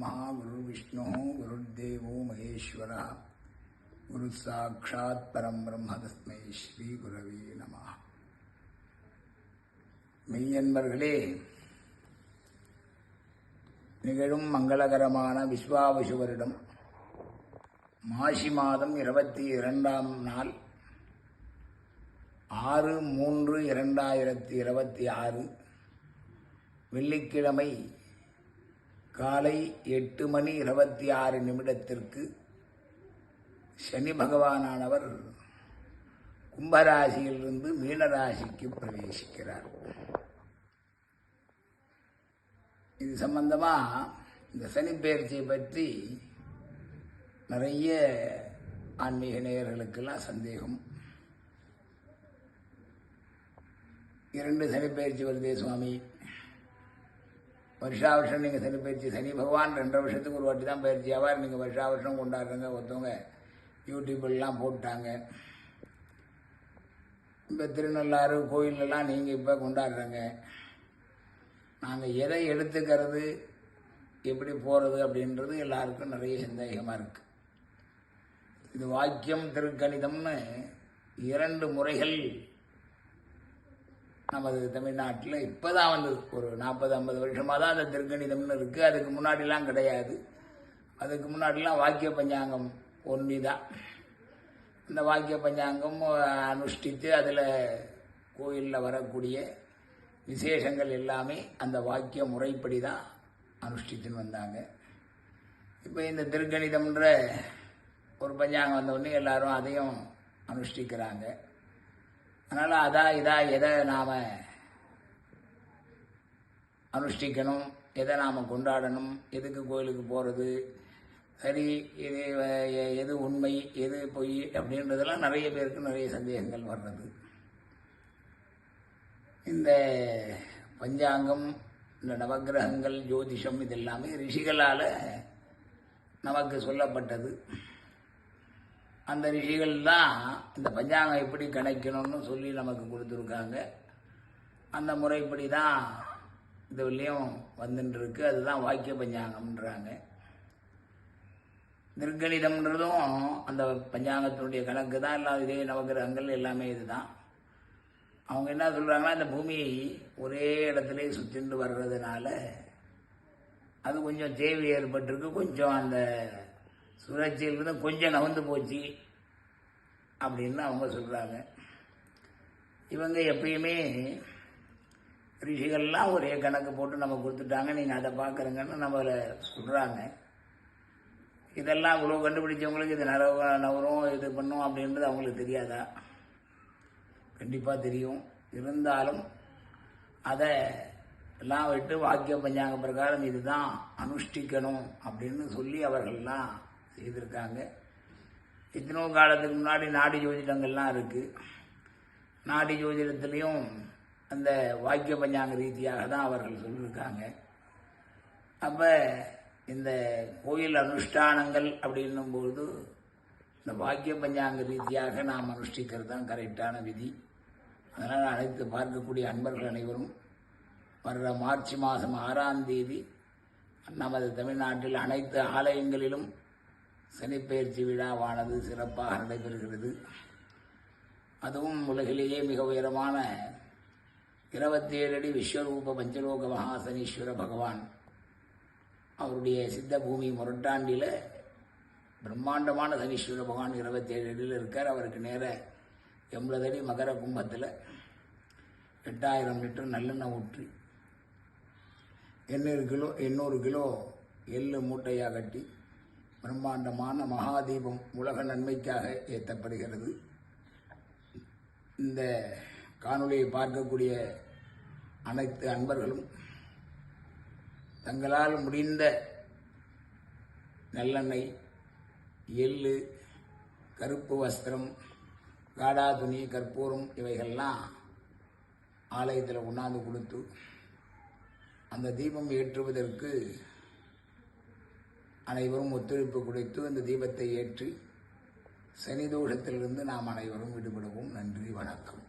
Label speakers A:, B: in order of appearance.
A: ब्रह्मा गुरुर्विष्णु गुरुर्देवो महेश्वरः गुरुसाक्षात् परं ब्रह्म तस्मै ஸ்ரீ குரவே நமः. மெய்யன்பர்களே, நிகழும் மங்களகரமான விஸ்வாவசு வருடம் மாசி மாதம் 22ஆம் நாள் 6/3/2026 வெள்ளிக்கிழமை காலை 8:26 சனி பகவானானவர் கும்பராசியிலிருந்து மீனராசிக்கு பிரவேசிக்கிறார். இது சம்பந்தமா இந்த சனி பெயர்ச்சியை பற்றி நிறைய ஆன்மீக நேயர்களுக்கெல்லாம் சந்தேகம். 2 சனி பெயர்ச்சி வருதே சுவாமி, வருஷா வருஷம் நீங்கள் சனி பயிற்சி, சனி பகவான் 2 வருஷத்துக்கு ஒரு வாட்டி தான் பயிற்சி ஆவார், நீங்கள் வருஷா வருஷம் கொண்டாடுறங்க. ஒருத்தவங்க யூடியூப்லாம் போட்டாங்க. இப்போ திருநள்ளாறு கோயிலெலாம் நீங்கள் இப்போ கொண்டாடுறங்க. நாங்கள் எதை எடுத்துக்கிறது, எப்படி போகிறது அப்படின்றது எல்லாருக்கும் நிறைய சந்தேகமாக இருக்குது. இது வாக்கியம் திருக்கணிதம்னு 2 முறைகள் நமது தமிழ்நாட்டில் இப்போ தான் வந்தது. ஒரு 40-50 வருஷமாக தான் அந்த திருக்கணிதம்னு இருக்குது. அதுக்கு முன்னாடிலாம் கிடையாது. அதுக்கு முன்னாடிலாம் வாக்கிய பஞ்சாங்கம் ஒன்றி தான். அந்த வாக்கிய பஞ்சாங்கம் அனுஷ்டித்து அதில் கோயிலில் வரக்கூடிய விசேஷங்கள் எல்லாமே அந்த வாக்கிய முறைப்படி தான் அனுஷ்டித்துன்னு வந்தாங்க. இப்போ இந்த திருக்கணிதம்ன்ற ஒரு பஞ்சாங்கம் வந்தவுடனே எல்லாரும் அதையும் அனுஷ்டிக்கிறாங்க. அதனால் அதான் இதா எதை நாம் அனுஷ்டிக்கணும், எதை நாம் கொண்டாடணும், எதுக்கு கோயிலுக்கு போகிறது, சரி இது எது உண்மை எது பொய் அப்படின்றதெல்லாம் நிறைய பேருக்கு நிறைய சந்தேகங்கள் வர்றது. இந்த பஞ்சாங்கம், இந்த நவக்கிரகங்கள், ஜோதிஷம் இதெல்லாமே ரிஷிகளால் நமக்கு சொல்லப்பட்டது. அந்த ரிஷிகள் தான் இந்த பஞ்சாங்கம் எப்படி கணக்கணும்னு சொல்லி நமக்கு கொடுத்துருக்காங்க. அந்த முறைப்படி தான் இதுலேயும் வந்துட்டுருக்கு. அதுதான் வாக்கிய பஞ்சாங்கம்ன்றாங்க. நிர்கணிதம்ன்றதும் அந்த பஞ்சாங்கத்தினுடைய கணக்கு தான். எல்லாம் இதே நவகிரகங்கள் எல்லாமே இதுதான். அவங்க என்ன சொல்கிறாங்கன்னா, இந்த பூமி ஒரே இடத்துல சுற்றிட்டு வர்றதுனால அது கொஞ்சம் தேவை ஏற்பட்டிருக்கு, கொஞ்சம் அந்த சுழற்சியிலிருந்து கொஞ்சம் நகர்ந்து போச்சு அப்படின்னு அவங்க சொல்கிறாங்க. இவங்க எப்பயுமே ரிஷிகள்லாம் ஒரே கணக்கு போட்டு நம்ம கொடுத்துட்டாங்க, நீங்கள் அதை பார்க்குறங்கன்னு நம்மளை சொல்கிறாங்க. இதெல்லாம் இவ்வளோ கண்டுபிடிச்சவங்களுக்கு இது நவரும் இது பண்ணும் அப்படின்றது அவங்களுக்கு தெரியாதா? கண்டிப்பாக தெரியும். இருந்தாலும் அதை எல்லாம் விட்டு வாக்கிய பஞ்சாங்க பிரகாரம் இதுதான் அனுஷ்டிக்கணும் அப்படின்னு சொல்லி அவர்கள்லாம் செய்திருக்காங்க. இத்தனோ காலத்துக்கு முன்னாடி நாடி ஜோதிடங்கள்லாம் இருக்குது. நாடி ஜோதிடத்துலேயும் அந்த வாக்கிய பஞ்சாங்க ரீதியாக தான் அவர்கள் சொல்லியிருக்காங்க. அப்போ இந்த கோயில் அனுஷ்டானங்கள் அப்படின்னும்போது இந்த வாக்கிய பஞ்சாங்க ரீதியாக நாம் அனுஷ்டிக்கிறது தான் கரெக்டான விதி. அதனால் அனைத்து பார்க்கக்கூடிய அன்பர்கள் அனைவரும் வர்ற மார்ச் மாதம் 6ஆம் தேதி நமது தமிழ்நாட்டில் அனைத்து ஆலயங்களிலும் சனிப்பெயர்ச்சி விழாவானது சிறப்பாக நடைபெறுகிறது. அதுவும் உலகிலேயே மிக உயரமான 27 அடி விஸ்வரூப பஞ்சலோக மகாசனீஸ்வர பகவான் அவருடைய சித்த பூமி முரட்டாண்டியில் பிரம்மாண்டமான சனீஸ்வர பகவான் 27 அடியில் இருக்கார். அவருக்கு நேர 80 அடி மகர கும்பத்தில் 8000 லிட்டர் நல்லெண்ணெய் ஊற்றி 800 கிலோ எள்ளு மூட்டையாக கட்டி பிரம்மாண்டமான மகாதீபம் உலக நன்மைக்காக ஏற்றப்படுகிறது. இந்த காணொளியை பார்க்கக்கூடிய அனைத்து அன்பர்களும் தங்களால் முடிந்த நல்லெண்ணெய், எள்ளு, கருப்பு வஸ்திரம், காடா துணி, கற்பூரம் இவைகள்லாம் ஆலயத்தில் கொண்டாந்து கொடுத்து அந்த தீபம் ஏற்றுவதற்கு அனைவரும் ஒத்துழைப்பு கொடுத்து அந்த தீபத்தை ஏற்றி சனி தோஷத்திலிருந்து நாம் அனைவரும் விடுபடுவோம். நன்றி, வணக்கம்.